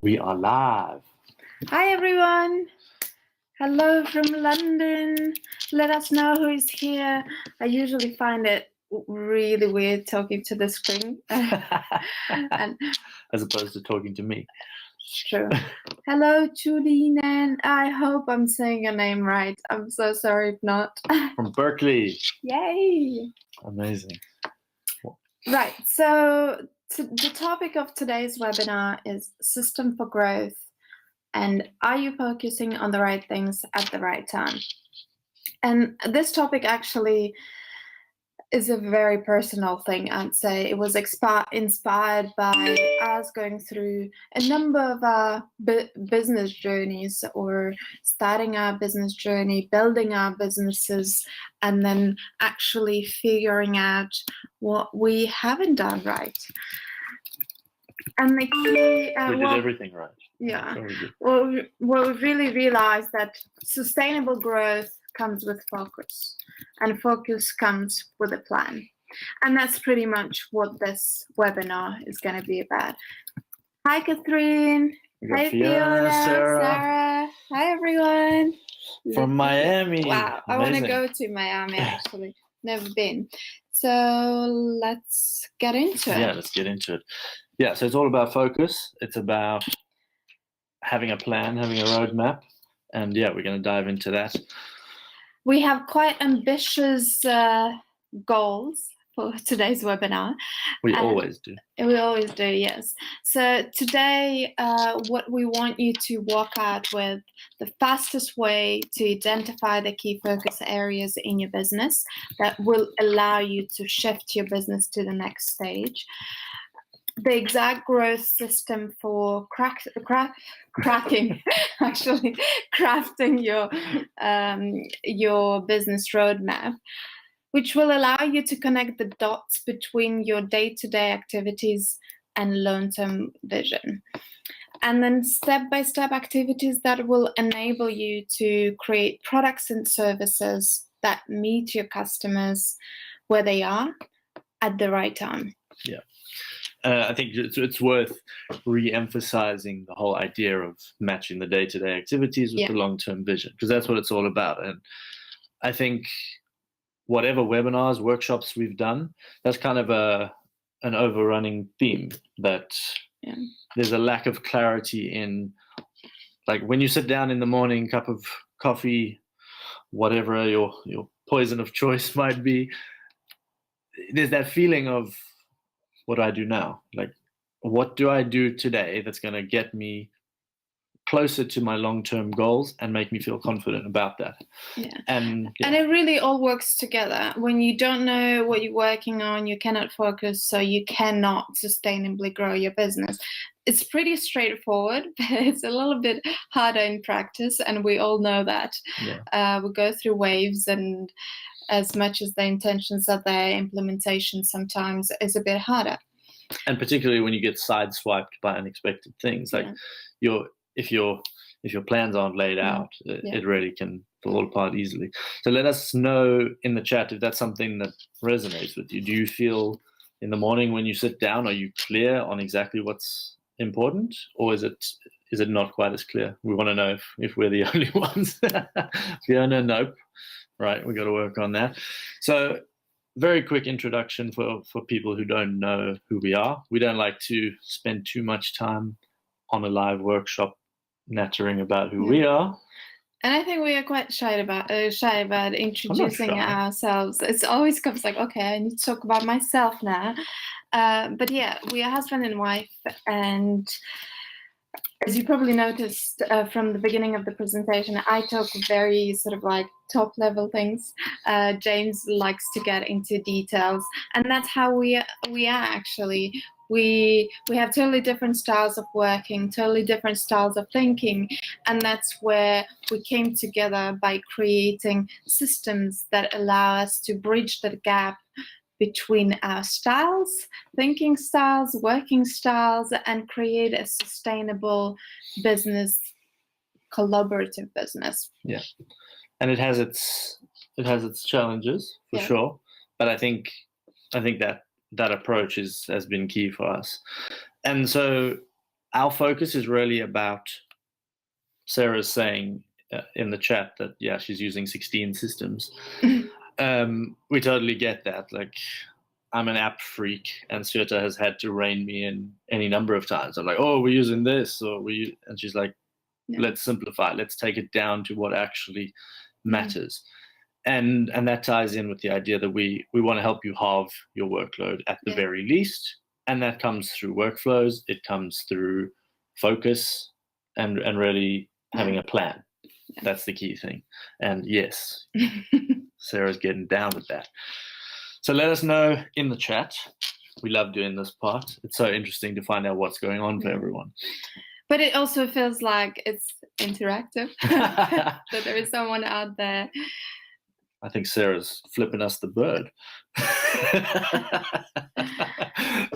We are live. Hi everyone. Hello from London. Let us know who is here. I usually find it really weird talking to the screen. And As opposed to talking to me. true. Hello, Julien, and I hope I'm saying your name right. I'm so sorry if not. From Berkeley. Yay! Amazing. Right, so the topic of today's webinar is System for Growth. And are you focusing on the right things at the right time? And this topic actually is a very personal thing, I'd say. It was inspired by us going through a number of our business journeys, or starting our business journey, building our businesses, and then actually figuring out what we haven't done right. And the key, we did everything right. Yeah. Well, we really realized that sustainable growth comes with focus, and focus comes with a plan. And that's pretty much what this webinar is going to be about. Hi, Catherine. Hi, Fiona, Sarah. Hi, everyone. From Miami. Wow, I want to go to Miami, actually. Never been. So let's get into it. Yeah, let's get into it. Yeah, so it's all about focus. It's about having a plan, having a roadmap. And yeah, we're going to dive into that. We have quite ambitious goals for today's webinar. We always do. We always do, yes. So today, what we want you to walk out with, the fastest way to identify the key focus areas in your business that will allow you to shift your business to the next stage. The exact growth system for crafting your business roadmap, which will allow you to connect the dots between your day-to-day activities and long-term vision. And then step-by-step activities that will enable you to create products and services that meet your customers where they are at the right time. Yeah. I think it's worth re-emphasizing the whole idea of matching the day-to-day activities with the long-term vision, because that's what it's all about. And I think whatever webinars, workshops we've done, that's kind of an overrunning theme, that there's a lack of clarity in, like, when you sit down in the morning, cup of coffee, whatever your poison of choice might be, there's that feeling of, what do I do now? Like, what do I do today that's going to get me closer to my long-term goals and make me feel confident about that? Yeah. And it really all works together. When you don't know what you're working on, you cannot focus, so you cannot sustainably grow your business. It's pretty straightforward, but it's a little bit harder in practice, and we all know that. Yeah. We go through waves, and as much as the intentions are there, implementation sometimes is a bit harder. And particularly when you get sideswiped by unexpected things, like if your plans aren't laid out, it really can fall apart easily. So let us know in the chat if that's something that resonates with you. Do you feel in the morning when you sit down, are you clear on exactly what's important, or is it not quite as clear? We want to know if we're the only ones. Fiona, nope. Right, we got to work on that. So, very quick introduction for people who don't know who we are. We don't like to spend too much time on a live workshop nattering about who we are. And I think we are quite shy about introducing ourselves. It always comes like, okay, I need to talk about myself now. But yeah, we are husband and wife, and as you probably noticed from the beginning of the presentation, I talk very sort of like top level things. James likes to get into details, and that's how we are actually. We have totally different styles of working, totally different styles of thinking, and that's where we came together by creating systems that allow us to bridge that gap between our styles, thinking styles, working styles, and create a sustainable business, collaborative business. Yeah, and it has its challenges for sure, but I think that approach has been key for us. And so our focus is really about, Sarah's saying in the chat that, yeah, she's using 16 systems. We totally get that. Like, I'm an app freak, and Syöta has had to rein me in any number of times. I'm like, oh, we're using this, and she's like, let's simplify. Let's take it down to what actually matters. And that ties in with the idea that we want to help you halve your workload at the very least. And that comes through workflows. It comes through focus and really having a plan. That's the key thing. And yes, Sarah's getting down with that. So let us know in the chat. We love doing this part. It's so interesting to find out what's going on for everyone. But it also feels like it's interactive, that there is someone out there. I think Sarah's flipping us the bird.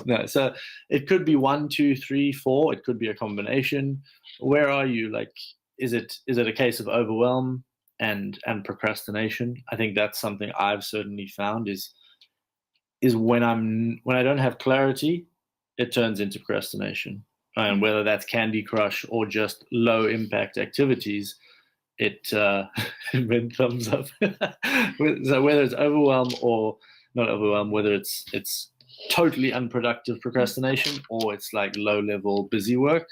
No, so it could be 1, 2, 3, 4. It could be a combination. Where are you? Like, is it a case of overwhelm and procrastination? I think that's something I've certainly found is when I don't have clarity, it turns into procrastination. And whether that's Candy Crush or just low impact activities, it thumbs up. So whether it's overwhelm or not overwhelm, whether it's totally unproductive procrastination or it's like low level busy work,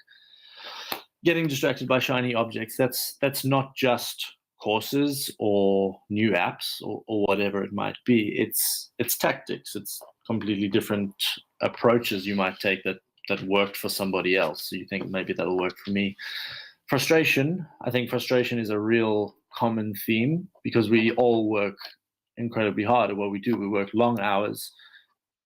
getting distracted by shiny objects, that's not just courses or new apps or whatever it might be. It's tactics. It's completely different approaches you might take that worked for somebody else. So you think maybe that'll work for me. Frustration. I think frustration is a real common theme because we all work incredibly hard at what we do. We work long hours,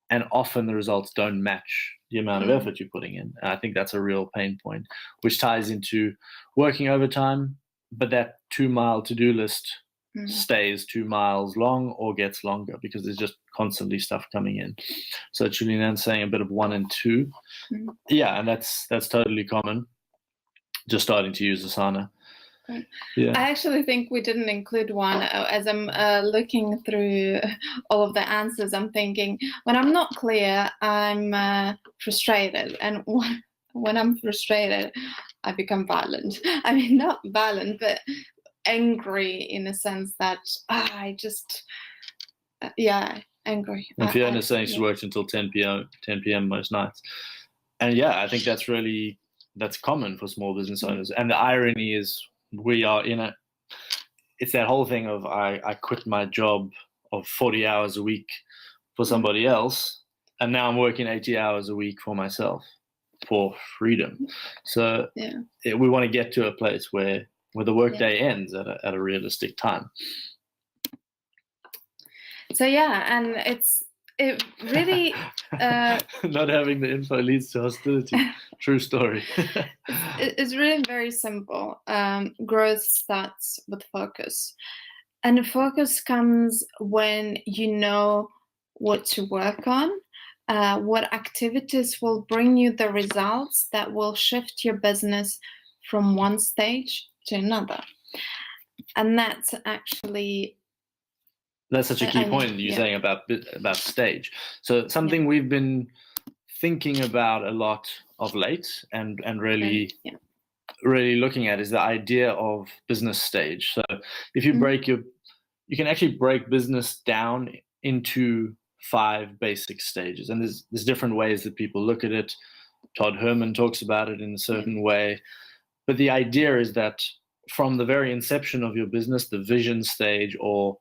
and often the results don't match the amount of effort you're putting in. And I think that's a real pain point, which ties into working overtime, but that 2-mile to-do list stays 2 miles long or gets longer because there's just constantly stuff coming in. So Julianne's saying a bit of 1 and 2. Yeah, and that's totally common. Just starting to use Asana. Yeah. I actually think we didn't include 1. As I'm looking through all of the answers, I'm thinking when I'm not clear, I'm frustrated, and when I'm frustrated, I become violent. I mean, not violent, but angry in a sense that I just angry. And Fiona's saying she works until 10 p.m. most nights, and I think that's common for small business owners. And the irony is we are it's that whole thing of I quit my job of 40 hours a week for somebody else, and now I'm working 80 hours a week for myself for freedom. So we want to get to a place where the workday ends at a realistic time. So and it really not having the info leads to hostility. True story. It's really very simple. Growth starts with focus, and the focus comes when you know what to work on, what activities will bring you the results that will shift your business from one stage to another. And that's actually such a key point you're saying about stage. So something we've been thinking about a lot of late and really looking at is the idea of business stage. So if you you can actually break business down into 5 basic stages, and there's different ways that people look at it. Todd Herman talks about it in a certain way, but the idea is that from the very inception of your business, the vision stage or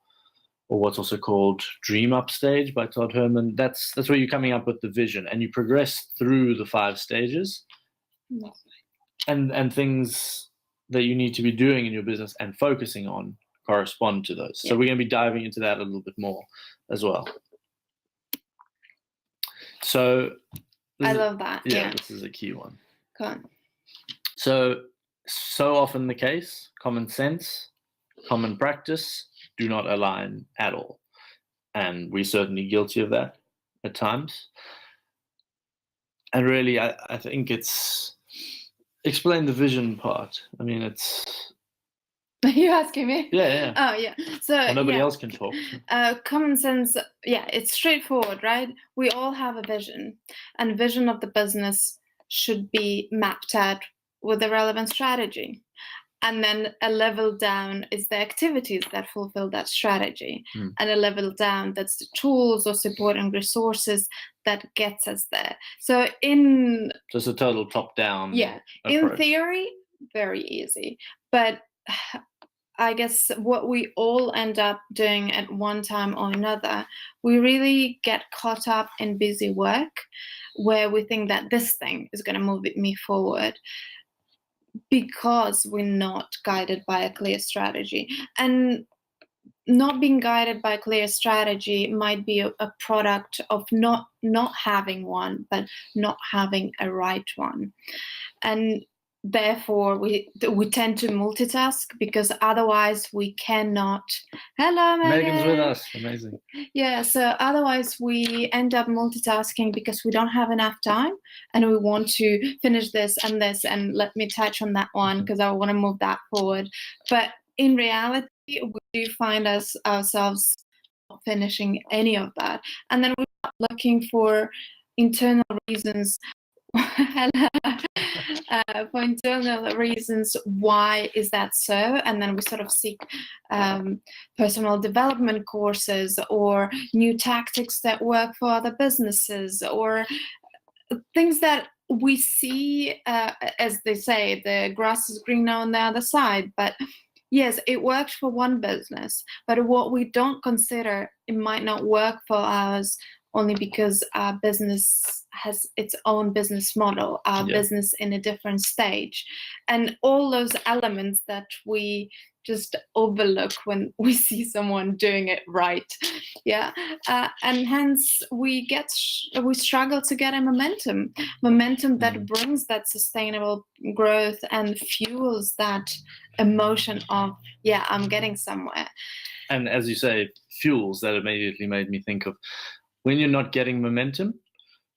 what's also called dream up stage by Todd Herman, that's where you're coming up with the vision, and you progress through the 5 stages and things that you need to be doing in your business and focusing on correspond to those. So we're going to be diving into that a little bit more as well. So I love that. This is a key one. Come on. So often the case, common sense, common practice do not align at all. And we're certainly guilty of that at times. And really, I think it's explain the vision part. I mean, it's... Are you asking me? Yeah. Oh, yeah. So nobody else can talk. Common sense, it's straightforward, right? We all have a vision, and vision of the business should be mapped out with the relevant strategy. And then a level down is the activities that fulfill that strategy. And a level down, that's the tools or support and resources that gets us there. So just a total top-down approach. In theory, very easy. But I guess what we all end up doing at one time or another, we really get caught up in busy work where we think that this thing is going to move me forward, because we're not guided by a clear strategy. And not being guided by a clear strategy might be a product of not having one, but not having a right one. And therefore we tend to multitask, because otherwise we cannot. Hello, Megan's with us. Amazing. Yeah, so otherwise we end up multitasking because we don't have enough time, and we want to finish this, and let me touch on that one because I want to move that forward. But in reality, we do find ourselves not finishing any of that, and then we're looking for internal reasons. For internal reasons, why is that so? And then we sort of seek personal development courses or new tactics that work for other businesses, or things that we see, as they say, the grass is greener on the other side. But yes, it worked for one business, but what we don't consider, it might not work for ours, only because our business has its own business model, our business in a different stage, and all those elements that we just overlook when we see someone doing it right. And hence we struggle to get a momentum that brings that sustainable growth and fuels that emotion of, I'm getting somewhere. And as you say, fuels, that immediately made me think of, when you're not getting momentum,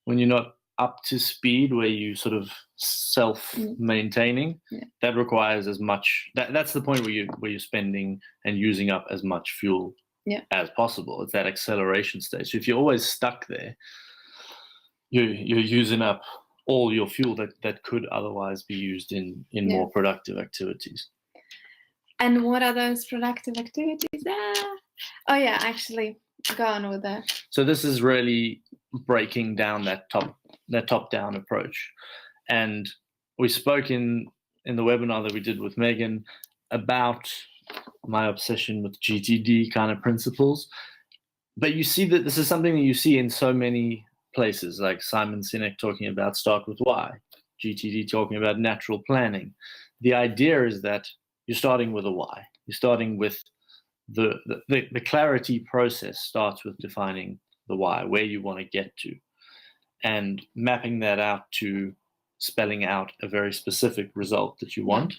when you're not up to speed, where you sort of self-maintaining, that requires as much. That's the point where you're spending and using up as much fuel as possible. It's that acceleration stage. So if you're always stuck there, you're using up all your fuel that could otherwise be used in more productive activities. And what are those productive activities? Actually, go on with that. So this is really breaking down that top-down approach. And we spoke in the webinar that we did with Megan about my obsession with GTD kind of principles. But you see that this is something that you see in so many places, like Simon Sinek talking about start with why, GTD talking about natural planning. The idea is that you're starting with a why. You're starting with the clarity process starts with defining the why, where you want to get to, and mapping that out to spelling out a very specific result that you want.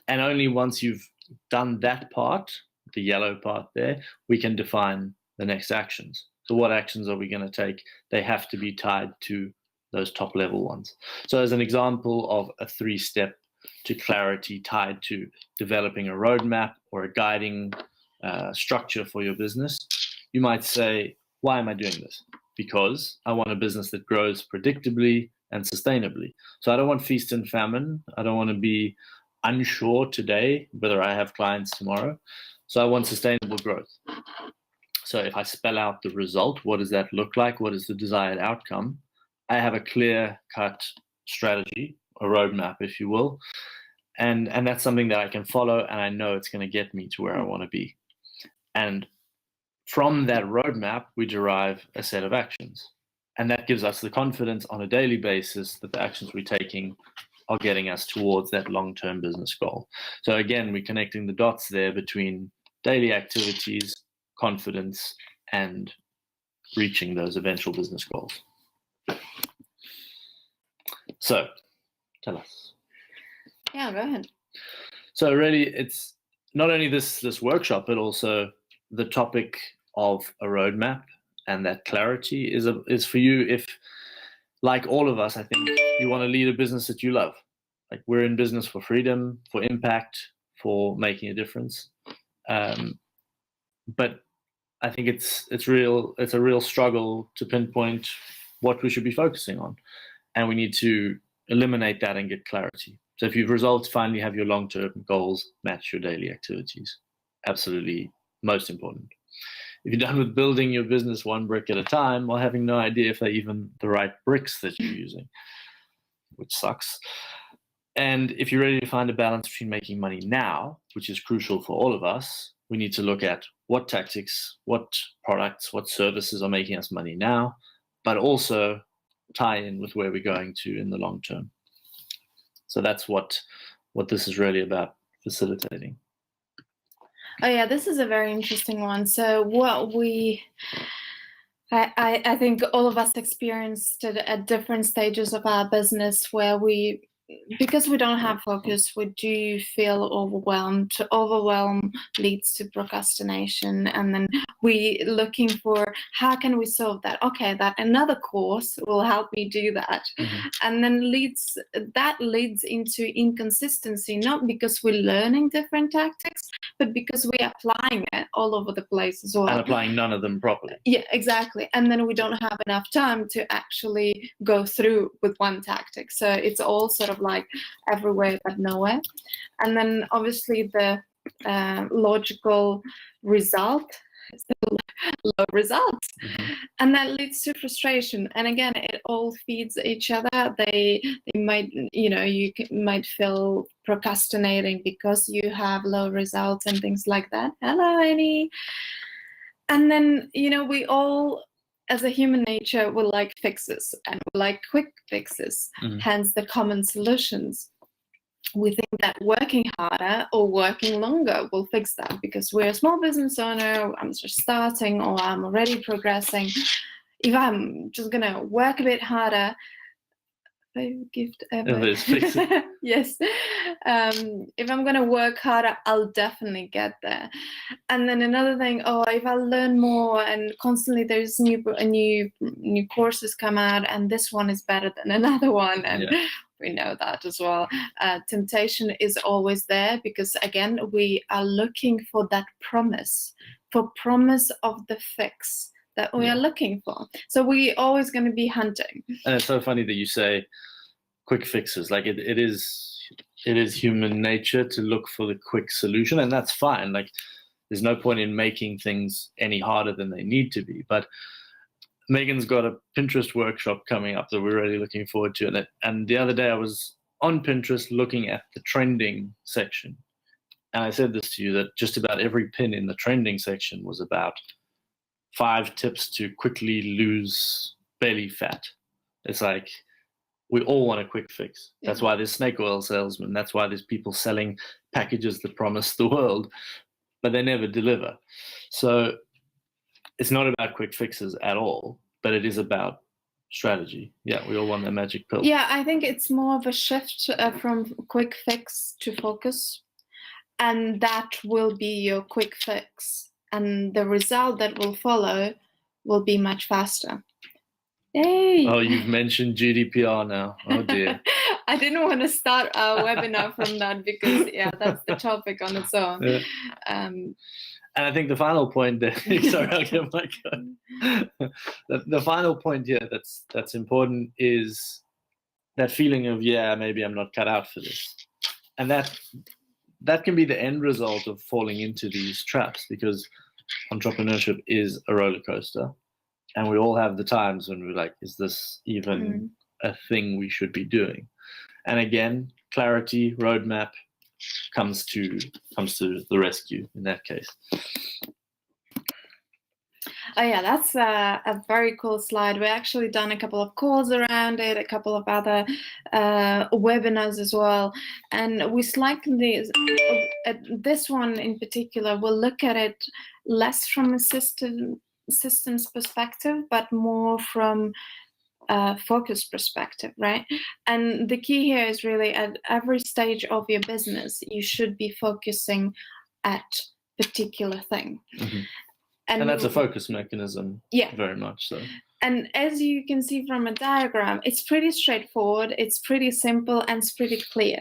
And only once you've done that part, the yellow part there, we can define the next actions. So what actions are we going to take? They have to be tied to those top level ones. So as an example of a 3-step to clarity tied to developing a roadmap or a guiding structure for your business, you might say, why am I doing this? Because I want a business that grows predictably and sustainably. So I don't want feast and famine. I don't want to be unsure today whether I have clients tomorrow. So I want sustainable growth. So if I spell out the result, what does that look like? What is the desired outcome? I have a clear-cut strategy, a roadmap, if you will. And that's something that I can follow, and I know it's going to get me to where I want to be. And from that roadmap, we derive a set of actions. And that gives us the confidence on a daily basis that the actions we're taking are getting us towards that long-term business goal. So again, we're connecting the dots there between daily activities, confidence, and reaching those eventual business goals. So, tell us. Yeah, go ahead. So really, it's not only this workshop, but also the topic of a roadmap and that clarity is for you if, like all of us, I think you want to lead a business that you love. Like, we're in business for freedom, for impact, for making a difference. But I think it's a real struggle to pinpoint what we should be focusing on. And we need to eliminate that and get clarity. So if you've results, finally have your long-term goals match your daily activities. Absolutely most important. If you're done with building your business one brick at a time, while having no idea if they're even the right bricks that you're using, which sucks. And if you're ready to find a balance between making money now, which is crucial for all of us, we need to look at what tactics, what products, what services are making us money now, but also tie in with where we're going to in the long term. So that's what this is really about, facilitating. Oh yeah, this is a very interesting one. So what I think all of us experienced at different stages of our business where because we don't have focus, we do feel overwhelmed. Overwhelm leads to procrastination, and then we looking for how can we solve that? Okay, that another course will help me do that, and then leads into inconsistency. Not because we're learning different tactics, but because we're applying it all over the place as well, and applying none of them properly. Yeah, exactly. And then we don't have enough time to actually go through with one tactic. So it's all sort of like everywhere but nowhere. And then obviously the logical result is the low results. And that leads to frustration. And again, it all feeds each other. They might, you might feel procrastinating because you have low results and things like that. Hello, Annie. And then, we all, as a human nature, will like fixes and we like quick fixes, hence the common solutions. We think that working harder or working longer will fix that because we're a small business owner, I'm just starting or I'm already progressing. If I'm just going to work a bit harder, gift ever. Yes. If I'm going to work harder, I'll definitely get there. And then another thing, if I learn more and constantly there's new courses come out and this one is better than another one. And we know that as well. Temptation is always there because, again, we are looking for that promise of the fix that we are looking for. So we're always going to be hunting. And it's so funny that you say quick fixes. Like it is human nature to look for the quick solution, and that's fine. Like there's no point in making things any harder than they need to be. But Megan's got a Pinterest workshop coming up that we're really looking forward to. And the other day I was on Pinterest looking at the trending section. And I said this to you, that just about every pin in the trending section was about 5 tips to quickly lose belly fat. It's like, we all want a quick fix. That's why there's snake oil salesmen. That's why there's people selling packages that promise the world, but they never deliver. So it's not about quick fixes at all, but it is about strategy. Yeah, we all want that magic pill. Yeah, I think it's more of a shift from quick fix to focus. And that will be your quick fix. And the result that will follow will be much faster. Yay! Oh, you've mentioned GDPR now. Oh, dear. I didn't want to start our webinar from that because, that's the topic on its own. Yeah. And I think the final point there, sorry, I'll get my gun. The final point here that's important is that feeling of, maybe I'm not cut out for this. And that can be the end result of falling into these traps, because entrepreneurship is a roller coaster. And we all have the times when we're like, is this even a thing we should be doing? And again, clarity, roadmap comes to the rescue in that case. Oh yeah, that's a very cool slide. We actually done a couple of calls around it, a couple of other webinars as well. And we slightly, this one in particular, we'll look at it less from a systems perspective, but more from a focus perspective, right? And the key here is really at every stage of your business, you should be focusing at particular thing. And that's a focus mechanism, very much so. And as you can see from a diagram, it's pretty straightforward, it's pretty simple, and it's pretty clear.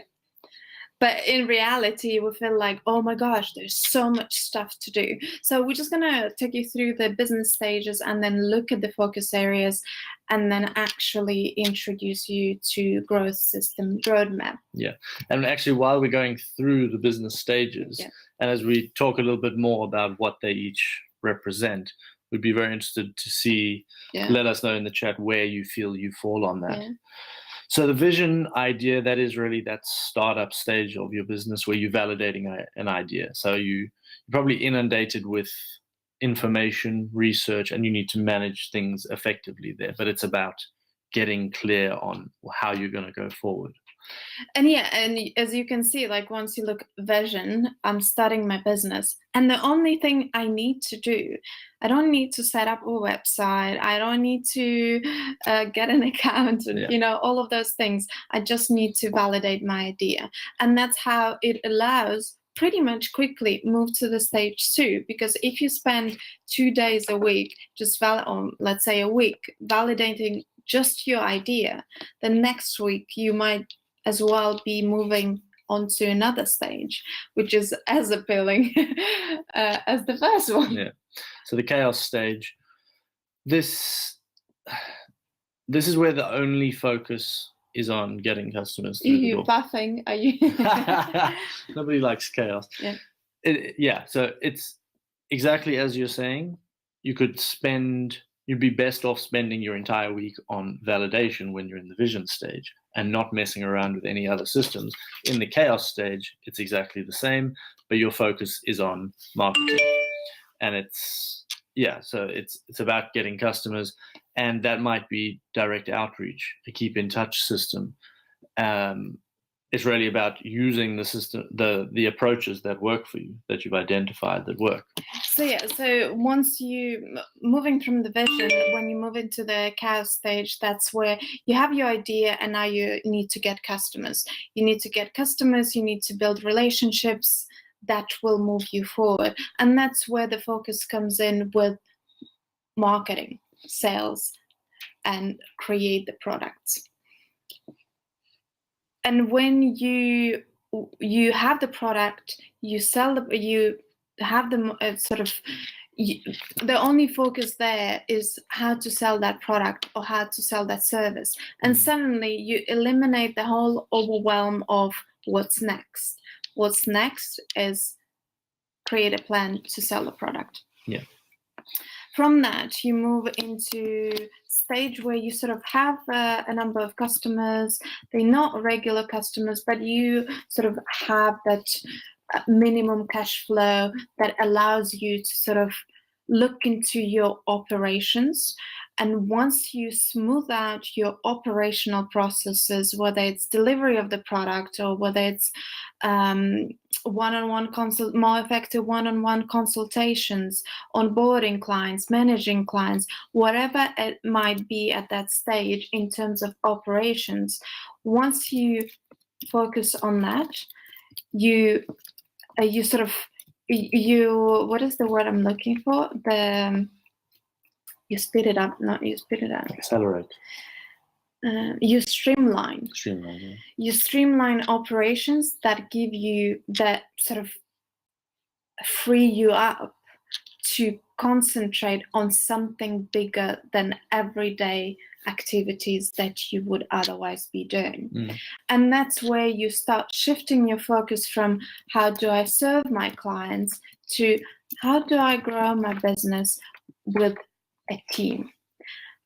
But in reality, we feel like, oh my gosh, there's so much stuff to do. So we're just going to take you through the business stages and then look at the focus areas and then actually introduce you to growth system roadmap. Yeah. And actually, while we're going through the business stages, and as we talk a little bit more about what they each represent, we'd be very interested to see, let us know in the chat where you feel you fall on that. So the vision idea, that is really that startup stage of your business where you're validating an idea. So you're probably inundated with information, research, and you need to manage things effectively there. But it's about getting clear on how you're going to go forward. And and as you can see, like once you look vision, I'm starting my business. And the only thing I need to do, I don't need to set up a website. I don't need to get an account and, all of those things. I just need to validate my idea. And that's how it allows pretty much quickly move to the stage 2, because if you spend 2 days a week, or let's say a week, validating just your idea, the next week you might as well be moving on to another stage, which is as appealing as the first one. Yeah. So the chaos stage, this is where the only focus is on getting customers through the door. Are you bluffing? Are you? Nobody likes chaos. Yeah. So it's exactly as you're saying. You'd be best off spending your entire week on validation when you're in the vision stage and not messing around with any other systems. In the chaos stage, it's exactly the same, but your focus is on marketing. And so it's about getting customers, and that might be direct outreach, a keep in touch system. It's really about using the system, the approaches that work for you, that you've identified that work. So once moving from the vision, when you move into the chaos stage, that's where you have your idea and now you need to get customers. You need to build relationships that will move you forward. And that's where the focus comes in with marketing, sales, and create the products. And when you have the product, you sell you have them the only focus there is how to sell that product or how to sell that service. And suddenly you eliminate the whole overwhelm of what's next. What's next is create a plan to sell the product. Yeah. From that, you move into stage where you sort of have a number of customers. They're not regular customers, but you sort of have that minimum cash flow that allows you to sort of look into your operations. And once you smooth out your operational processes, whether it's delivery of the product or whether it's more effective one-on-one consultations, onboarding clients, managing clients, whatever it might be at that stage in terms of operations, once you focus on that, you what is the word I'm looking for? You speed it up, not you speed it up. Accelerate. You streamline. Yeah. You streamline operations that give you that sort of free you up to concentrate on something bigger than everyday activities that you would otherwise be doing. And that's where you start shifting your focus from how do I serve my clients to how do I grow my business with a team.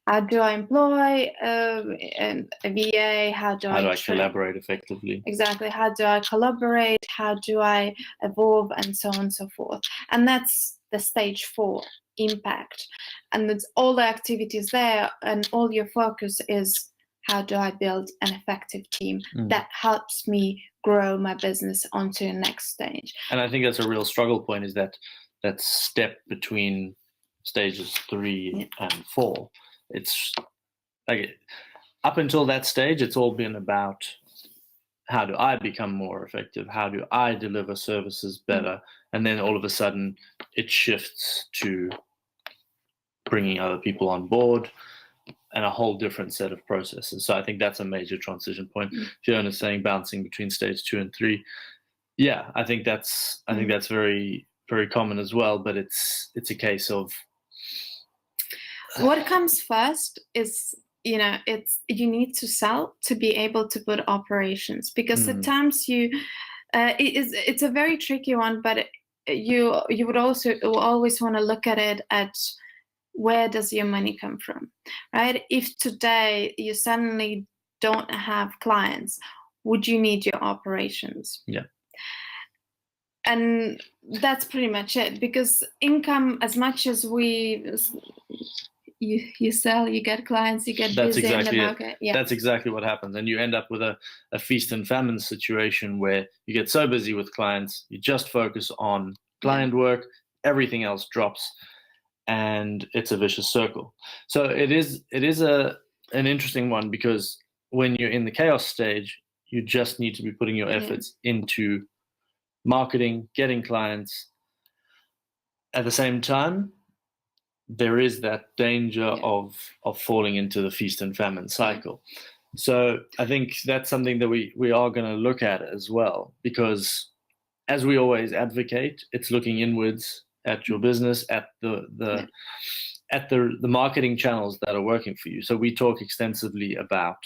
How do I employ a VA? How do I collaborate effectively? Exactly. How do I collaborate? How do I evolve? And so on and so forth. And that's the stage 4, impact. And it's all the activities there, and all your focus is how do I build an effective team that helps me grow my business onto the next stage. And I think that's a real struggle point, is that step between stages 3 and 4. It's like up until that stage, it's all been about how do I become more effective? How do I deliver services better? And then all of a sudden it shifts to bringing other people on board, a whole different set of processes. So I think that's a major transition point. Fiona's saying bouncing between stage 2 and 3. Yeah, I think that's very, very common as well. But it's a case of what comes first is, you need to sell to be able to put operations, because at times it's a very tricky one, but you would also always want to look at it at where does your money come from, right? If today you suddenly don't have clients, would you need your operations? Yeah. And that's pretty much it, because income, as much as you sell, you get clients, you get busy in the market. Yeah. That's exactly what happens. And you end up with a feast and famine situation where you get so busy with clients, you just focus on client work, everything else drops, and it's a vicious circle. So it is an interesting one, because when you're in the chaos stage, you just need to be putting your efforts into marketing, getting clients. At the same time, there is that danger of falling into the feast and famine cycle. So I think that's something that we are going to look at as well, because as we always advocate, it's looking inwards at your business, at the marketing channels that are working for you. So we talk extensively about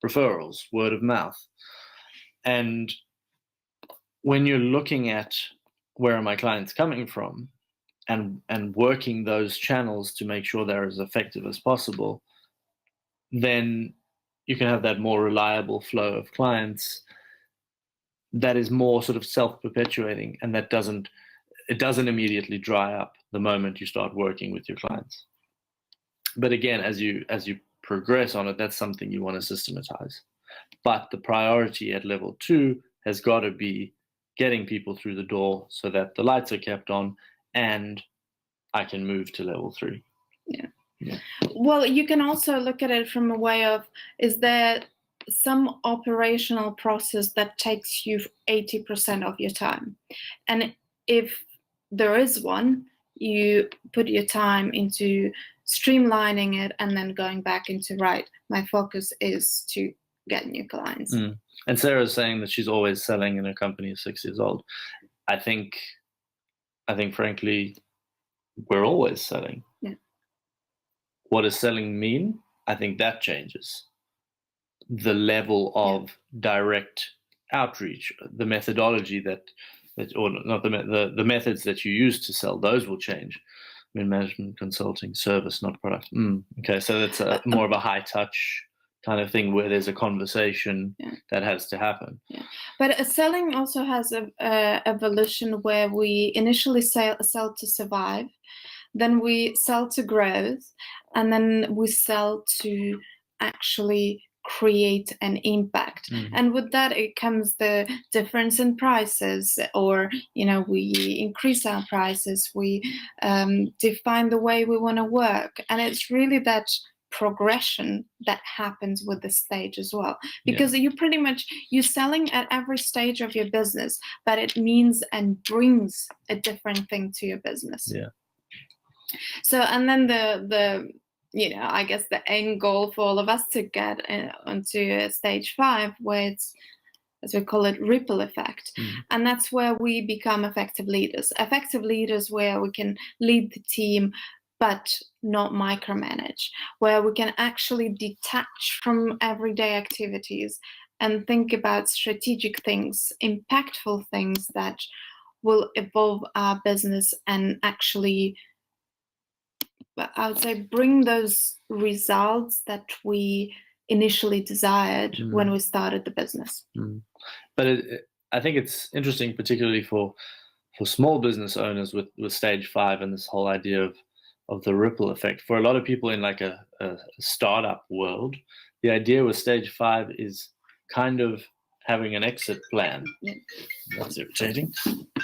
referrals, word of mouth. And when you're looking at where are my clients coming from, and working those channels to make sure they're as effective as possible, then you can have that more reliable flow of clients that is more sort of self-perpetuating, and it doesn't immediately dry up the moment you start working with your clients. But again, as you progress on it, that's something you want to systematize. But the priority at level 2 has got to be getting people through the door so that the lights are kept on, and I can move to level 3. Yeah. Well, you can also look at it from a way of, is there some operational process that takes you 80% of your time? And if there is one, you put your time into streamlining it and then going back into, right, my focus is to get new clients. And Sarah's saying that she's always selling, and her company is 6 years old. I think frankly, we're always selling. Yeah. What does selling mean? I think that changes. The level of direct outreach, the methodology the methods that you use to sell, those will change. I mean, management, consulting, service, not product. Okay, so that's more of a high touch kind of thing where there's a conversation that has to happen. Yeah. But selling also has a evolution where we initially sell to survive, then we sell to growth, and then we sell to actually create an impact. And with that, it comes the difference in prices, or we increase our prices, we define the way we want to work, and it's really that progression that happens with the stage as well, because you're selling at every stage of your business, but it means and brings a different thing to your business. So, and then the I guess the end goal for all of us to get onto stage 5, where it's, as we call it, ripple effect. And that's where we become effective leaders where we can lead the team but not micromanage, where we can actually detach from everyday activities and think about strategic things, impactful things that will evolve our business and actually, I would say, bring those results that we initially desired when we started the business. But I think it's interesting, particularly for small business owners with stage 5 and this whole idea of the ripple effect. For a lot of people in like a startup world, the idea with stage 5 is kind of having an exit plan. That's irritating.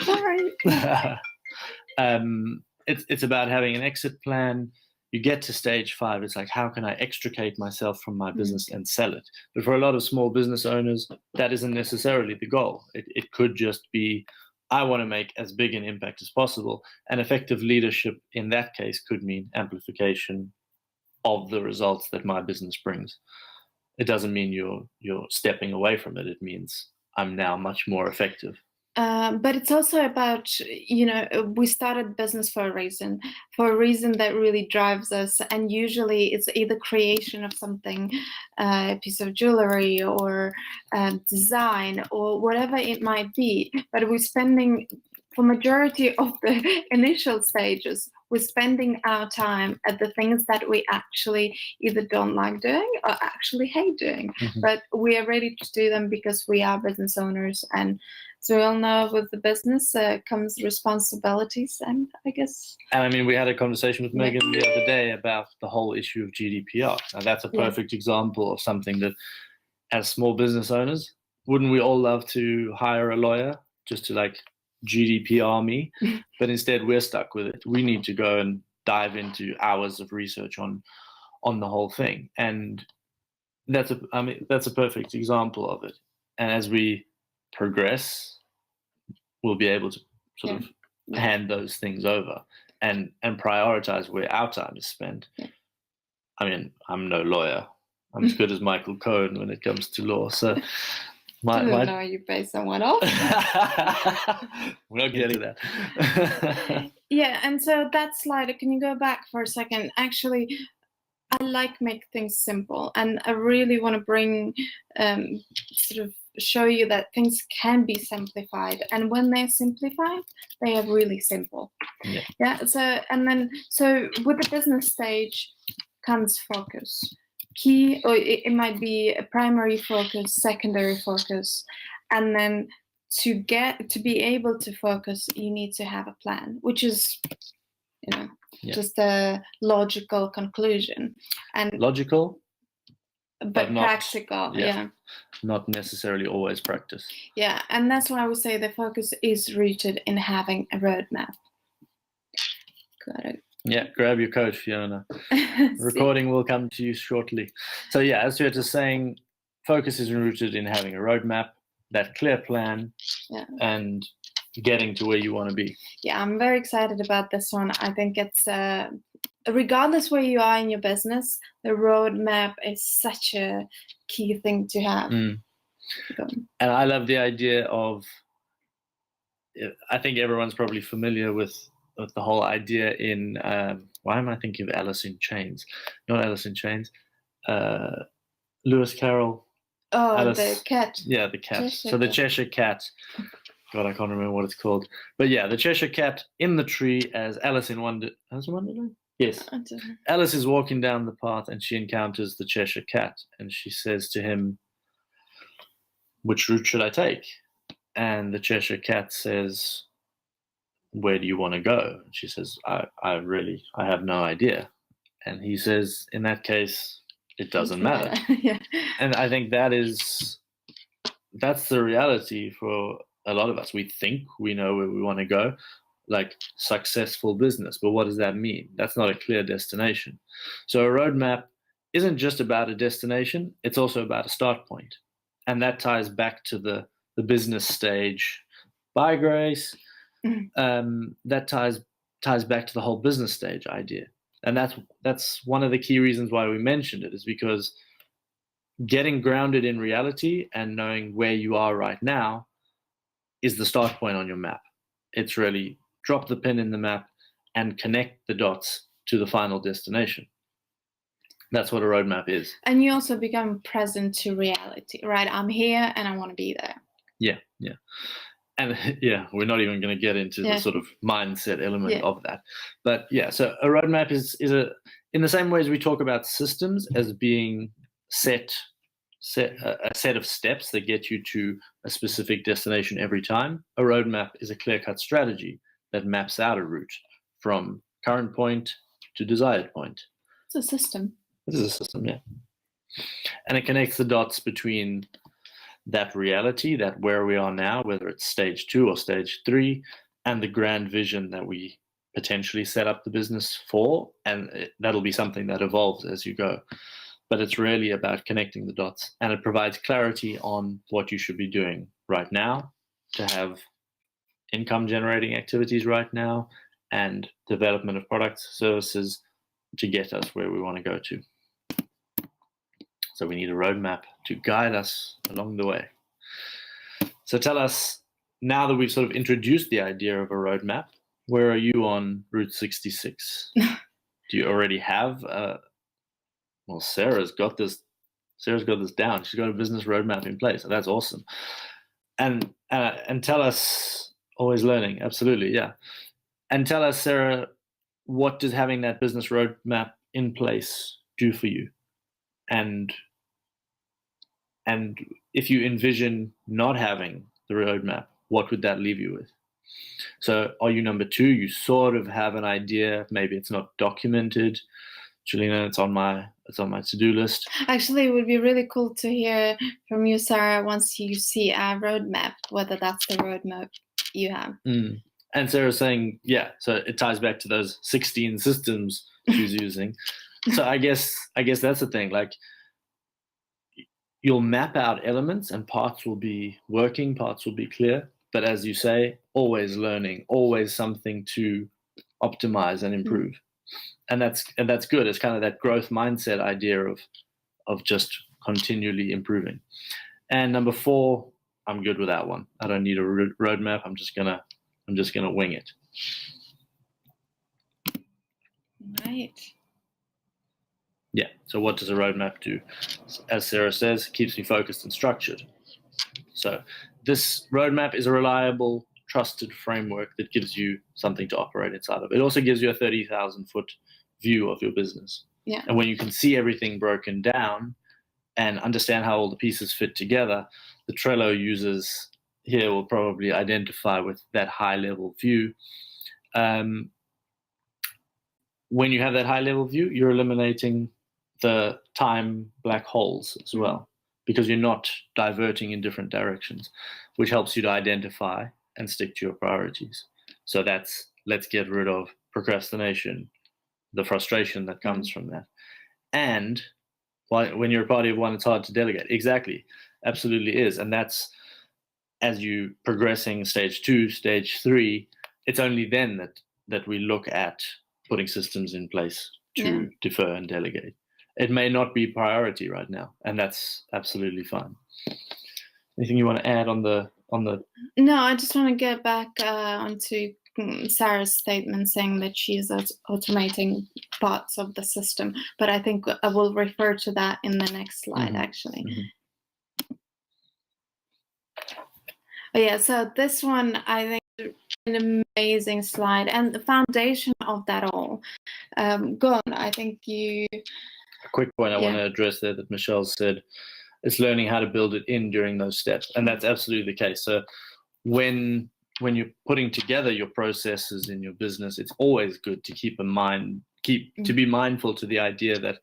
Sorry. It's about having an exit plan. You get to stage 5, it's like, how can I extricate myself from my business and sell it? But for a lot of small business owners, that isn't necessarily the goal. It could just be, I want to make as big an impact as possible. And effective leadership in that case could mean amplification, of the results that my business brings. It doesn't mean you're stepping away from it. It means I'm now much more effective. But it's also about, we started business for a reason that really drives us. And usually it's either creation of something, a piece of jewelry or design or whatever it might be. But we're spending, for majority of the initial stages, we're spending our time at the things that we actually either don't like doing or actually hate doing. Mm-hmm. But we are ready to do them because we are business owners. And so we all know with the business comes responsibilities, and I guess. And I mean, we had a conversation with Megan the other day about the whole issue of GDPR. Now, that's a perfect example of something that, as small business owners, wouldn't we all love to hire a lawyer just to like GDPR me? But instead, we're stuck with it. We need to go and dive into hours of research on the whole thing, and that's a perfect example of it. And as we progress, we'll be able to sort of hand those things over and prioritize where our time is spent. Yeah. I mean, I'm no lawyer. I'm as good as Michael Cohen when it comes to law. So I don't know you pay someone off. We're not getting that. Yeah, and so that slide, can you go back for a second? Actually, I like make things simple, and I really want to bring sort of show you that things can be simplified, and when they're simplified, they are really simple. Yeah. So with the business stage comes focus. Key, or it might be a primary focus, secondary focus, and then to be able to focus, you need to have a plan, which is, just a logical conclusion. And logical, but not practical. Yeah. Not necessarily always practice. Yeah, and that's why I would say the focus is rooted in having a roadmap. Got it. Yeah, grab your coat, Fiona. Recording will come to you shortly. So yeah, as you're just saying, focus is rooted in having a roadmap, that clear plan, and getting to where you want to be. Yeah, I'm very excited about this one. I think it's regardless where you are in your business, the roadmap is such a key thing to have. And I love the idea of, I think everyone's probably familiar with the whole idea in, why am I thinking of Alice in Chains? Not Alice in Chains. Lewis Carroll. Oh, Alice, the cat. Yeah, the cat. So the Cheshire Cat. God, I can't remember what it's called. But yeah, the Cheshire Cat in the tree as Alice in Wonderland? Yes. Alice is walking down the path and she encounters the Cheshire Cat and she says to him, which route should I take? And the Cheshire Cat says, where do you want to go? And she says, I have no idea. And he says, in that case, it doesn't matter. Yeah. And I think that's the reality for a lot of us. We think we know where we want to go, like successful business, but what does that mean? That's not a clear destination. So a roadmap isn't just about a destination, it's also about a start point. And that ties back to the business stage by Grace. That ties back to the whole business stage idea. And that's one of the key reasons why we mentioned it, is because getting grounded in reality and knowing where you are right now is the start point on your map. It's really drop the pin in the map and connect the dots to the final destination. That's what a roadmap is. And you also become present to reality, right? I'm here and I want to be there. Yeah. And yeah, we're not even going to get into the sort of mindset element of that. But yeah, so a roadmap is in the same way as we talk about systems as being a set of steps that get you to a specific destination every time. A roadmap is a clear-cut strategy that maps out a route from current point to desired point. It's a system. It is a system, yeah. And it connects the dots between that reality, that where we are now, whether it's stage 2 or stage 3, and the grand vision that we potentially set up the business for. And that'll be something that evolves as you go. But it's really about connecting the dots, and it provides clarity on what you should be doing right now to have income generating activities right now and development of products, services to get us where we want to go to. So we need a roadmap to guide us along the way. So tell us, now that we've sort of introduced the idea of a roadmap, where are you on Route 66? Do you already have well, Sarah's got this down. She's got a business roadmap in place. So that's awesome. And tell us, always learning, absolutely, yeah. And tell us, Sarah, what does having that business roadmap in place do for you? And if you envision not having the roadmap, what would that leave you with? So are you number 2? You sort of have an idea, maybe it's not documented. Julina, it's on my to-do list. Actually, it would be really cool to hear from you, Sarah, once you see our roadmap, whether that's the roadmap you have. And Sarah's saying, yeah, so it ties back to those 16 systems she's using. So I guess that's the thing. Like, you'll map out elements and parts will be working, parts will be clear. But as you say, always learning, always something to optimize and improve. And that's good. It's kind of that growth mindset idea of just continually improving. And number 4, I'm good with that one. I don't need a roadmap. I'm just gonna wing it. Right. Yeah. So what does a roadmap do? As Sarah says, it keeps me focused and structured. So this roadmap is a reliable, trusted framework that gives you something to operate inside of. It also gives you a 30,000-foot view of your business. Yeah. And when you can see everything broken down and understand how all the pieces fit together, the Trello users here will probably identify with that high-level view. When you have that high-level view, you're eliminating the time black holes as well, because you're not diverting in different directions, which helps you to identify and stick to your priorities. So that's, let's get rid of procrastination, the frustration that comes from that. And when you're a party of one, it's hard to delegate. Exactly. Absolutely is. And that's, as you progressing stage 2, stage 3, it's only then that we look at putting systems in place to defer and delegate. It may not be priority right now, and that's absolutely fine. Anything you want to add on the? No, I just want to get back onto Sarah's statement saying that she's automating parts of the system, but I think I will refer to that in the next slide, actually. But yeah, so this one I think is an amazing slide, and the foundation of that all. Go on, I think you. A quick point I want to address there that Michelle said, it's learning how to build it in during those steps, and that's absolutely the case. So when you're putting together your processes in your business, it's always good to to be mindful to the idea that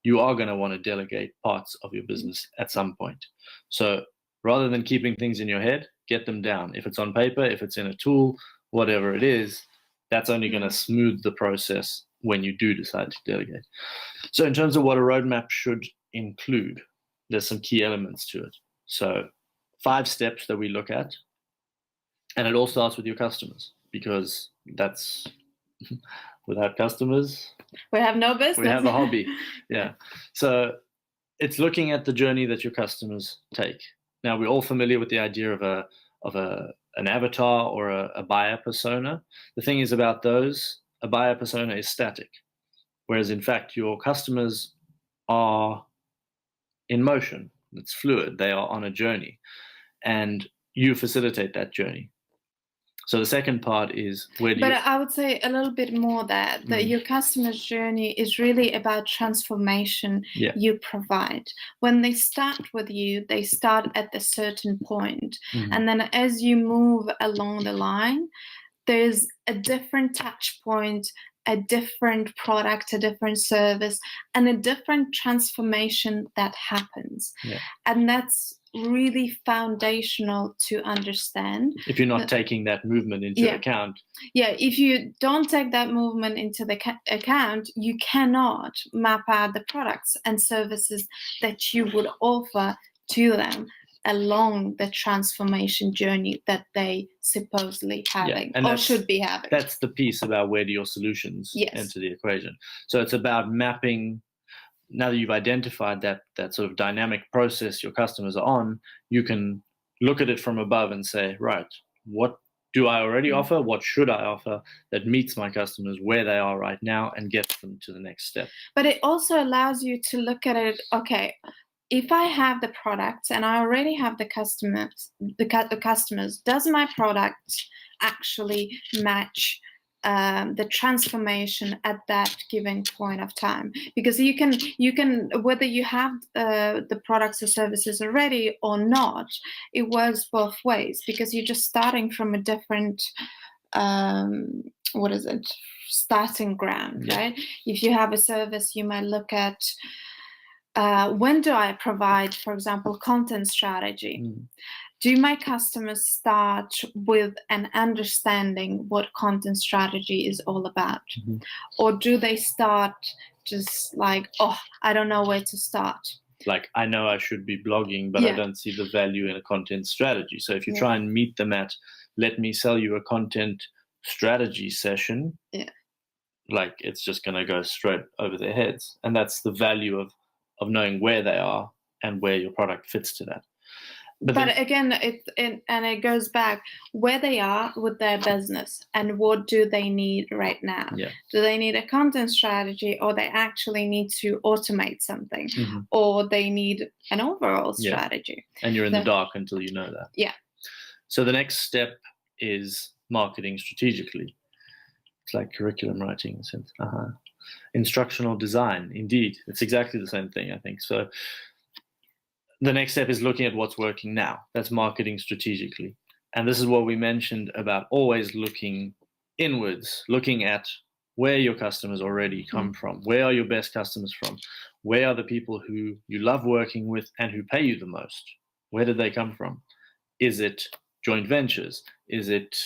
you are going to want to delegate parts of your business at some point. So rather than keeping things in your head, get them down. If it's on paper, if it's in a tool, whatever it is, that's only going to smooth the process when you do decide to delegate. So in terms of what a roadmap should include, there's some key elements to it. So 5 steps that we look at, and it all starts with your customers, because that's without customers, we have no business. We have a hobby. Yeah. So it's looking at the journey that your customers take. Now, we're all familiar with the idea of an avatar or a buyer persona. The thing is about those, a buyer persona is static, whereas in fact your customers are in motion. It's fluid. They are on a journey, and you facilitate that journey. So the second part is I would say a little bit more that your customer's journey is really about transformation you provide. When they start with you, they start at a certain point. And then as you move along the line, there's a different touch point, a different product, a different service, and a different transformation that happens. And that's really foundational to understand. If you're not taking that movement into account. Yeah, if you don't take that movement into the account, you cannot map out the products and services that you would offer to them along the transformation journey that they supposedly having or should be having. That's the piece about where do your solutions enter the equation. So it's about mapping. Now that you've identified that sort of dynamic process your customers are on, you can look at it from above and say, right, what do I already offer? What should I offer that meets my customers where they are right now and gets them to the next step? But it also allows you to look at it, okay, if I have the product and I already have the customers, does my product actually match the transformation at that given point of time? Because you can whether you have the products or services already or not, it works both ways, because you're just starting from a different starting ground, right? If you have a service, you might look at when do I provide, for example, content strategy? Do my customers start with an understanding what content strategy is all about? Or do they start just like, oh, I don't know where to start? Like, I know I should be blogging, but I don't see the value in a content strategy. So if you try and meet them at, let me sell you a content strategy session, like it's just going to go straight over their heads. And that's the value of knowing where they are and where your product fits to that. But again, it goes back where they are with their business and what do they need right now. Do they need a content strategy, or they actually need to automate something, or they need an overall strategy? And you're in the dark until you know that. So the next step is marketing strategically. It's like curriculum writing in a sense. Instructional design, indeed. It's exactly the same thing, I think. So the next step is looking at what's working now. That's marketing strategically. And this is what we mentioned about always looking inwards, looking at where your customers already come from. Where are your best customers from? Where are the people who you love working with and who pay you the most? Where did they come from? Is it joint ventures? Is it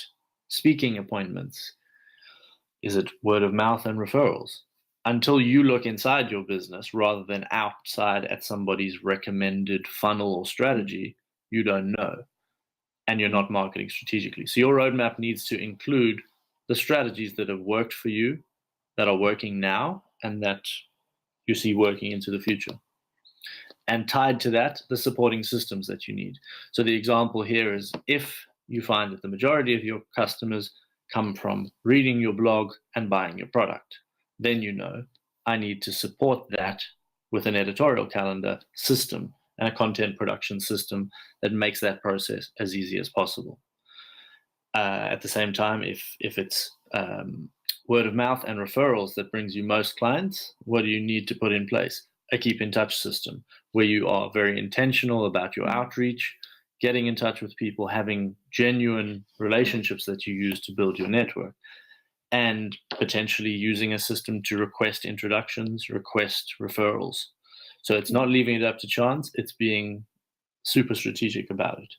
speaking appointments? Is it word of mouth and referrals? Until you look inside your business rather than outside at somebody's recommended funnel or strategy, you don't know. And you're not marketing strategically. So your roadmap needs to include the strategies that have worked for you, that are working now, and that you see working into the future. And tied to that, the supporting systems that you need. So the example here is, if you find that the majority of your customers come from reading your blog and buying your product, then you know I need to support that with an editorial calendar system and a content production system that makes that process as easy as possible. At the same time, if it's word of mouth and referrals that brings you most clients, what do you need to put in place? A keep in touch system where you are very intentional about your outreach, getting in touch with people, having genuine relationships that you use to build your network, and potentially using a system to request introductions, request referrals. So it's not leaving it up to chance, it's being super strategic about it.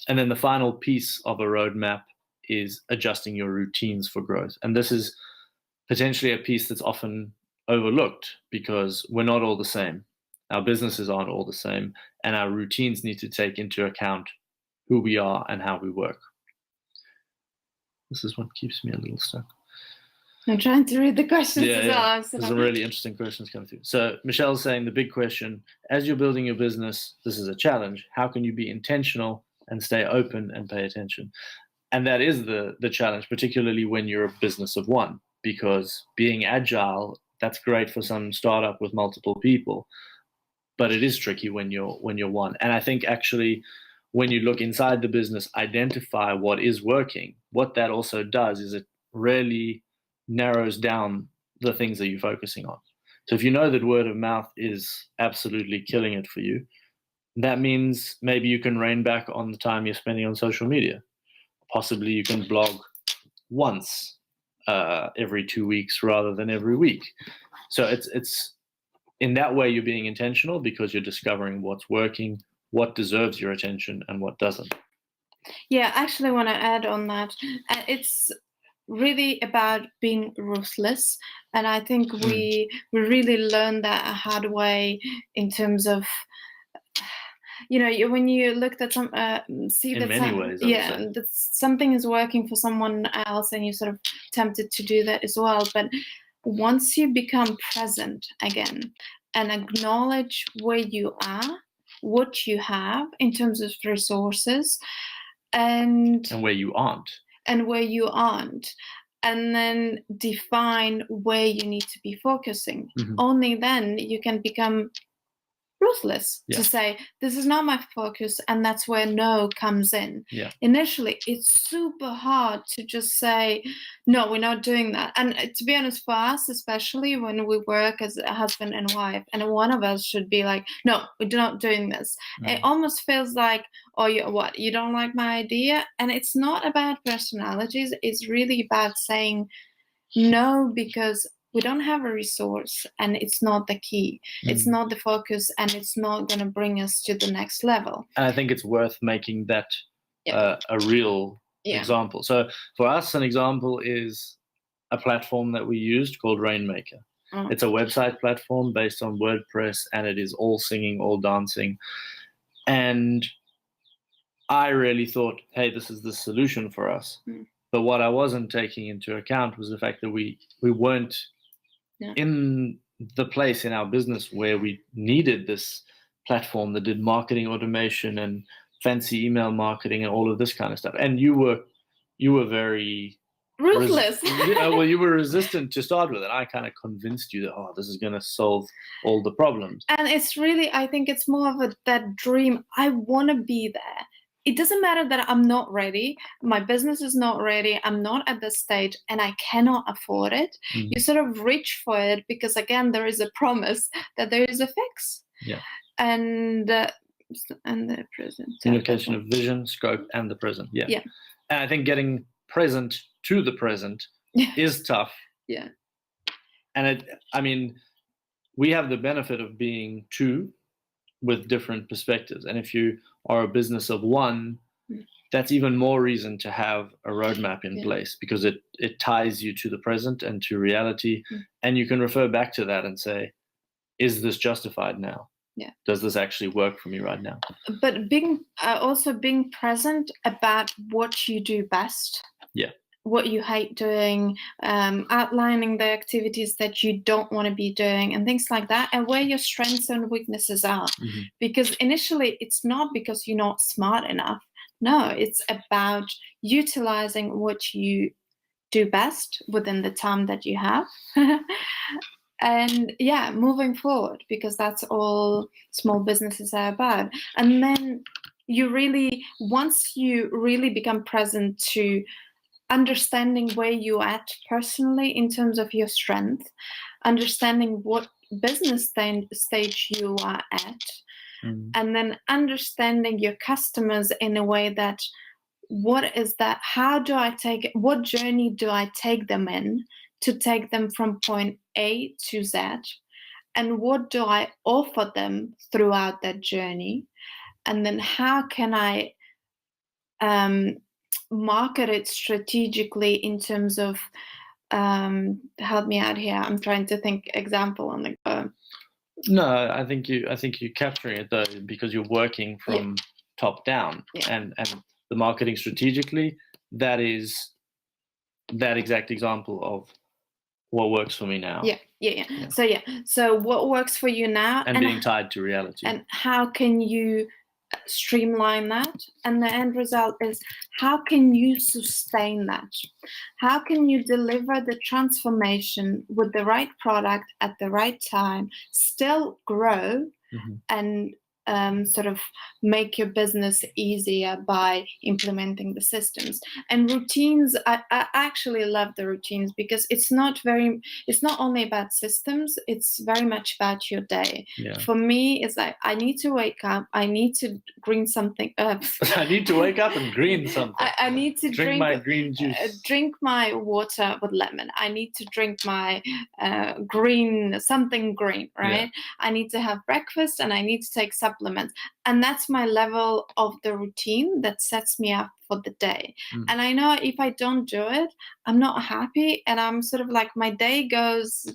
And then the final piece of a roadmap is adjusting your routines for growth. And this is potentially a piece that's often overlooked because we're not all the same. Our businesses aren't all the same, and our routines need to take into account who we are and how we work. This is what keeps me a little stuck. I'm trying to read the questions as well. There's some really interesting questions coming through. So Michelle's saying the big question, as you're building your business, this is a challenge. How can you be intentional and stay open and pay attention? And that is the challenge, particularly when you're a business of one, because being agile, that's great for some startup with multiple people, but it is tricky when you're one. And I think actually when you look inside the business, identify what is working. What that also does is it really narrows down the things that you're focusing on. So if you know that word of mouth is absolutely killing it for you, that means maybe you can rein back on the time you're spending on social media. Possibly you can blog once every 2 weeks rather than every week. So it's in that way you're being intentional because you're discovering what's working, what deserves your attention, and what doesn't. Yeah, I actually want to add on that. It's really about being ruthless, and I think we really learned that a hard way in terms of when you looked at some see In that many some, ways, I would say. that something is working for someone else and you sort of tempted to do that as well. But once you become present again and acknowledge where you are, what you have in terms of resources, and where you aren't, and then define where you need to be focusing. Mm-hmm. Only then you can become ruthless to say, this is not my focus, and that's where no comes in. Initially, it's super hard to just say, no, we're not doing that. And to be honest, for us, especially when we work as a husband and wife, and one of us should be like, no, we're not doing this. It almost feels like, oh, you don't like my idea? And it's not about personalities. It's really about saying no, because we don't have a resource, and it's not the key. It's not the focus, and it's not going to bring us to the next level. And I think it's worth making that a real example. So for us, an example is a platform that we used called Rainmaker. It's a website platform based on WordPress, and it is all singing, all dancing. And I really thought, hey, this is the solution for us. But what I wasn't taking into account was the fact that we weren't in the place in our business where we needed this platform that did marketing automation and fancy email marketing and all of this kind of stuff. And you were very ruthless. Well, you were resistant to start with, and I kind of convinced you that, this is going to solve all the problems. And it's really, I think it's more of that dream. I want to be there. It doesn't matter that I'm not ready. My business is not ready. I'm not at this stage, and I cannot afford it. You sort of reach for it because, again, there is a promise that there is a fix. And the present. Communication of vision, scope, and the present. And I think getting present to the present is tough. And we have the benefit of being two with different perspectives. And if you are a business of one, that's even more reason to have a roadmap in place, because it ties you to the present and to reality. And you can refer back to that and say, is this justified now? Does this actually work for me right now? But being present about what you do best. What you hate doing, outlining the activities that you don't want to be doing, and things like that, and where your strengths and weaknesses are. Because initially, it's not because you're not smart enough. No, it's about utilizing what you do best within the time that you have. And moving forward, because that's all small businesses are about. And then once you really become present to understanding where you're at personally in terms of your strength, understanding what business stage you are at, and then understanding your customers in a way that, what journey do I take them in to take them from point A to Z, and what do I offer them throughout that journey, and then how can I market it strategically in terms of help me out here. I'm trying to think example on the go. No, I think you're capturing it though, because you're working from top down, and the marketing strategically, that is that exact example of what works for me now. So what works for you now, and being tied to reality, and how can you streamline that? And the end result is, how can you sustain that? How can you deliver the transformation with the right product at the right time, still grow, and sort of make your business easier by implementing the systems and routines? I actually love the routines, because it's not only about systems, it's very much about your day. For me, it's like, I need to wake up, I need to green something up. I need to wake up and green something. I need to drink my green juice, drink my water with lemon. I need to drink my something green, right? I need to have breakfast, and I need to take supper supplements. And that's my level of the routine that sets me up for the day. And I know if I don't do it, I'm not happy, and I'm sort of like, my day goes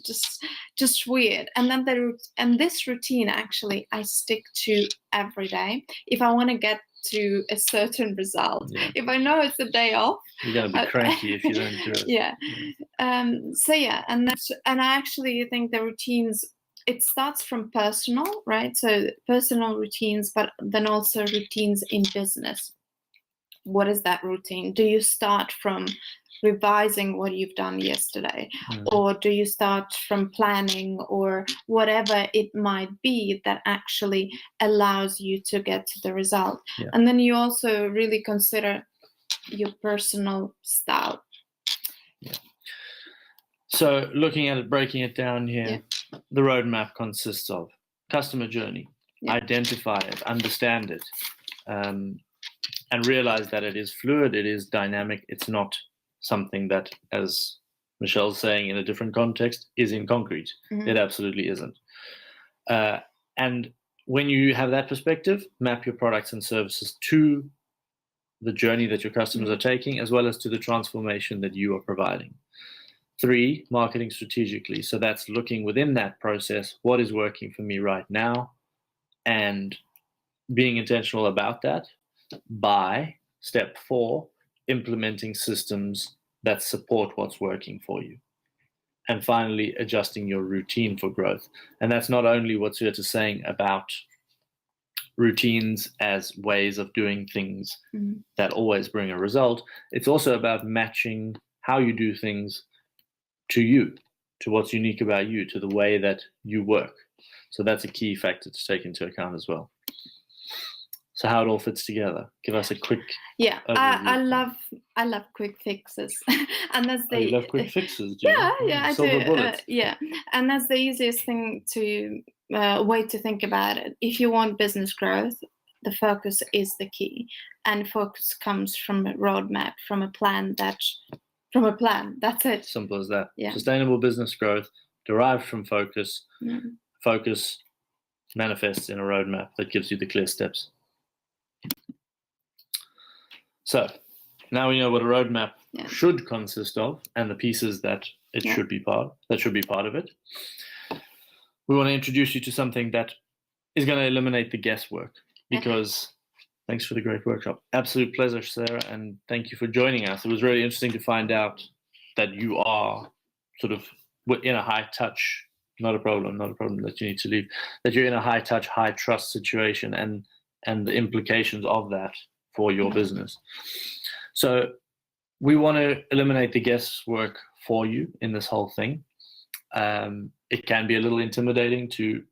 just weird. And then this routine, actually, I stick to every day if I want to get to a certain result. If I know it's a day off, you're gonna be cranky if you don't do it. And I actually think the routines, it starts from personal, right? So personal routines, but then also routines in business. What is that routine? Do you start from revising what you've done yesterday, or do you start from planning, or whatever it might be that actually allows you to get to the result? And then you also really consider your personal style. So looking at it, breaking it down here, the roadmap consists of customer journey, identify it, understand it, and realize that it is fluid, it is dynamic, it's not something that, as Michelle's saying in a different context, is in concrete. It absolutely isn't. And when you have that perspective, map your products and services to the journey that your customers are taking, as well as to the transformation that you are providing. 3, marketing strategically. So that's looking within that process, what is working for me right now, and being intentional about that. By step 4, implementing systems that support what's working for you. And finally, adjusting your routine for growth. And that's not only what Suette is saying about routines as ways of doing things that always bring a result. It's also about matching how you do things to you, to what's unique about you, to the way that you work. So that's a key factor to take into account as well. So how it all fits together. Give us a quick overview. I love quick fixes. And that's you love quick fixes, do you? Yeah, I Silver do. bullets. And that's the easiest thing to way to think about it. If you want business growth, the focus is the key, and focus comes from a roadmap, from a plan. That's it. Simple as that. Sustainable business growth derived from focus. Focus manifests in a roadmap that gives you the clear steps. So now we know what a roadmap should consist of, and the pieces that it should be part of it. We want to introduce you to something that is going to eliminate the guesswork, because thanks for the great workshop. Absolute pleasure, Sarah, and thank you for joining us. It was really interesting to find out that you are sort of in a high touch, not a problem that you need to leave, that you're in a high touch, high trust situation, and the implications of that for your business. So we want to eliminate the guesswork for you in this whole thing. It can be a little intimidating to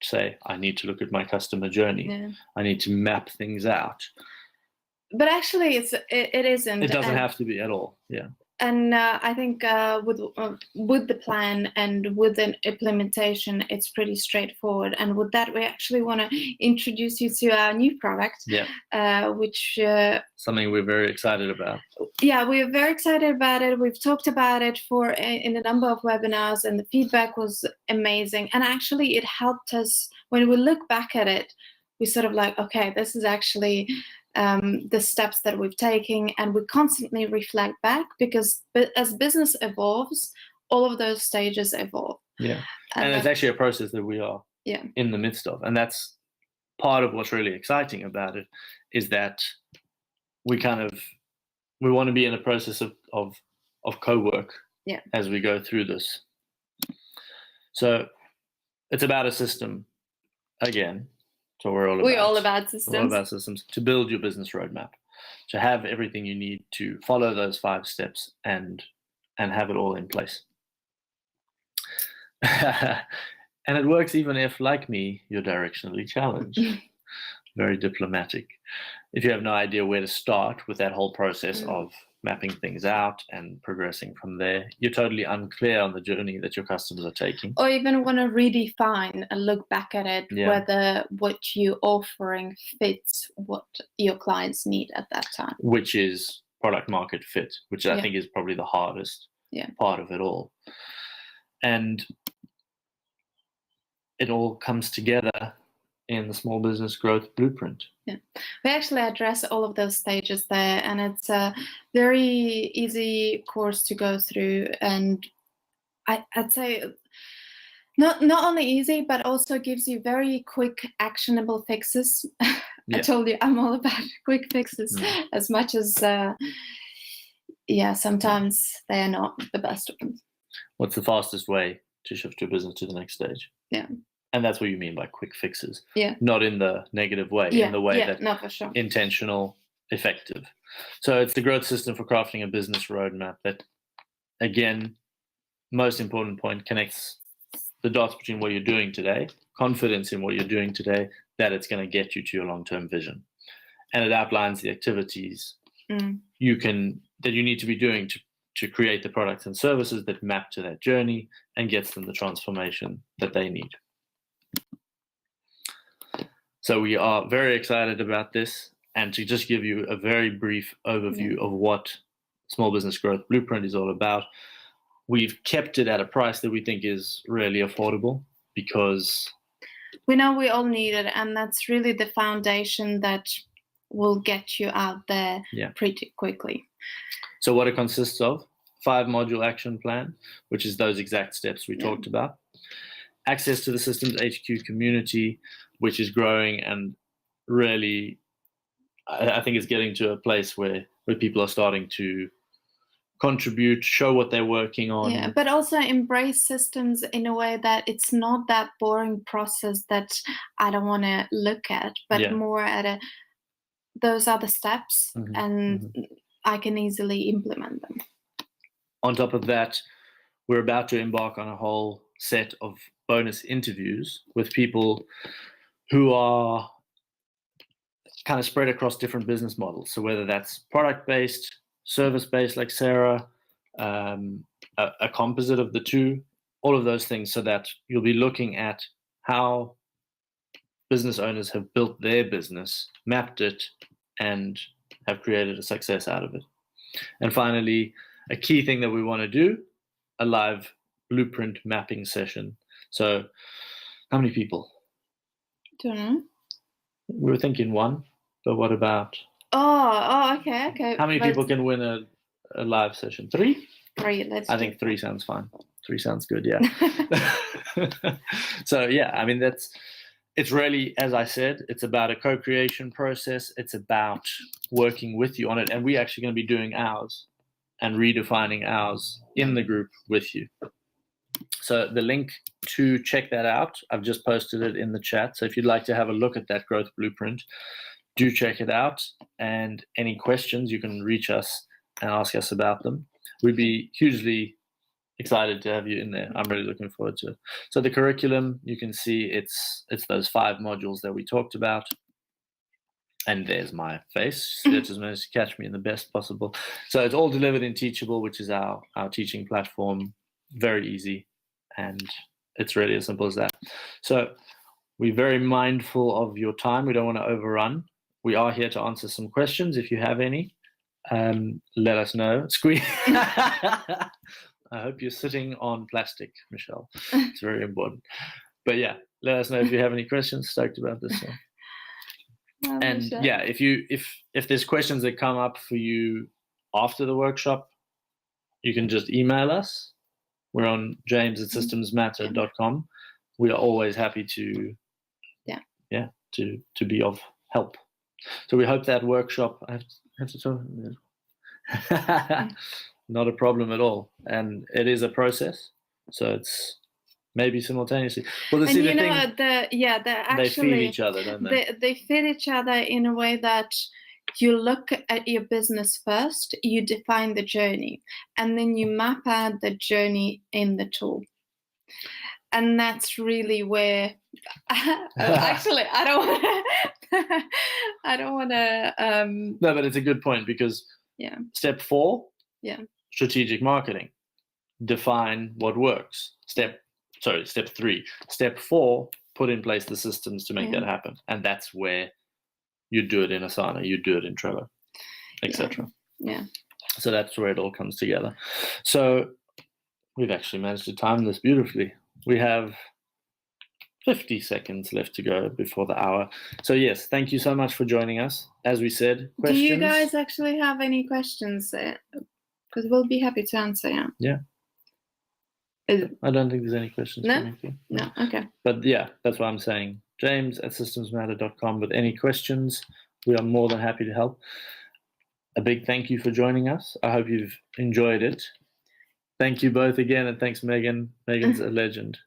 say, I need to look at my customer journey. I need to map things out. But actually, it isn't. It doesn't have to be at all. And I think with the plan and with the implementation, it's pretty straightforward. And with that, we actually want to introduce you to our new product, which something we're very excited about. We're very excited about it. We've talked about it in a number of webinars, and the feedback was amazing. And actually, it helped us when we look back at it. We sort of like, okay, this is actually the steps that we've taken, and we constantly reflect back, because as business evolves, all of those stages evolve. And it's actually a process that we are in the midst of, and that's part of what's really exciting about it, is that we want to be in a process of co-work as we go through this. So it's about a system again. So we're all about systems. We're all about systems to build your business roadmap, to have everything you need to follow those 5 steps and have it all in place. And it works even if, like me, you're directionally challenged. Very diplomatic. If you have no idea where to start with that whole process of mapping things out and progressing from there, you're totally unclear on the journey that your customers are taking. Or even want to redefine and look back at it, whether what you're offering fits what your clients need at that time. Which is product market fit, which I think is probably the hardest part of it all. And it all comes together in the Small Business Growth Blueprint. Yeah, we actually address all of those stages there, and it's a very easy course to go through. And I'd say not only easy, but also gives you very quick, actionable fixes. I told you I'm all about quick fixes, as much as sometimes they are not the best ones. What's the fastest way to shift your business to the next stage? Yeah. And that's what you mean by quick fixes. Yeah. Not in the negative way, in the way that no, for sure. Intentional, effective. So it's the growth system for crafting a business roadmap that, again, most important point, connects the dots between what you're doing today, confidence in what you're doing today, that it's going to get you to your long-term vision. And it outlines the activities that you need to be doing to create the products and services that map to that journey and gets them the transformation that they need. So we are very excited about this, and to just give you a very brief overview of what Small Business Growth Blueprint is all about, we've kept it at a price that we think is really affordable because we know we all need it, and that's really the foundation that will get you out there pretty quickly. So what it consists of: 5-module action plan, which is those exact steps we talked about; access to the Systems HQ community, which is growing and really, I think it's getting to a place where people are starting to contribute, show what they're working on. Yeah, but also embrace systems in a way that it's not that boring process that I don't want to look at, but more at those are the steps, and I can easily implement them. On top of that, we're about to embark on a whole set of bonus interviews with people who are kind of spread across different business models. So whether that's product-based, service-based like Sarah, a composite of the two, all of those things, so that you'll be looking at how business owners have built their business, mapped it, and have created a success out of it. And finally, a key thing that we want to do, a live blueprint mapping session. So how many people? Don't know. We were thinking 1, but what about? Oh, okay. How many people can win a live session? 3? 3, I think 3 sounds fine. 3 sounds good, yeah. So yeah, I mean, it's really, as I said, it's about a co-creation process. It's about working with you on it. And we're actually going to be doing ours and redefining ours in the group with you. So the link to check that out, I've just posted it in the chat. So if you'd like to have a look at that growth blueprint, do check it out. And any questions, you can reach us and ask us about them. We'd be hugely excited to have you in there. I'm really looking forward to it. So the curriculum, you can see it's those 5 modules that we talked about. And there's my face. That just managed to catch me in the best possible. So it's all delivered in Teachable, which is our teaching platform. Very easy. And it's really as simple as that. So we're very mindful of your time. We don't want to overrun. We are here to answer some questions. If you have any, let us know. I hope you're sitting on plastic, Michelle. It's very important. But yeah, let us know if you have any questions. Stoked about this one. And yeah, if there's questions that come up for you after the workshop, you can just email us. We're on james@systemsmatter.com. We are always happy to be of help. So we hope that workshop, I have to talk. Not a problem at all. And it is a process. So it's maybe simultaneously. Well, and you know, they feed each other, don't they? They feed each other in a way that you look at your business first, you define the journey, and then you map out the journey in the tool. And that's really where actually I don't want to no, but it's a good point, because step 4, strategic marketing, define what works. Step 3. Step 4, put in place the systems to make that happen. And that's where you do it in Asana, you do it in Trello, etc. Yeah. So that's where it all comes together. So we've actually managed to time this beautifully. We have 50 seconds left to go before the hour. So yes, thank you so much for joining us. As we said, questions. Do you guys actually have any questions? Because we'll be happy to answer. Yeah. I don't think there's any questions. No? No, okay. But yeah, that's what I'm saying. James@systemsmatter.com with any questions. We are more than happy to help. A big thank you for joining us. I hope you've enjoyed it. Thank you both again, and thanks, Megan. Megan's a legend.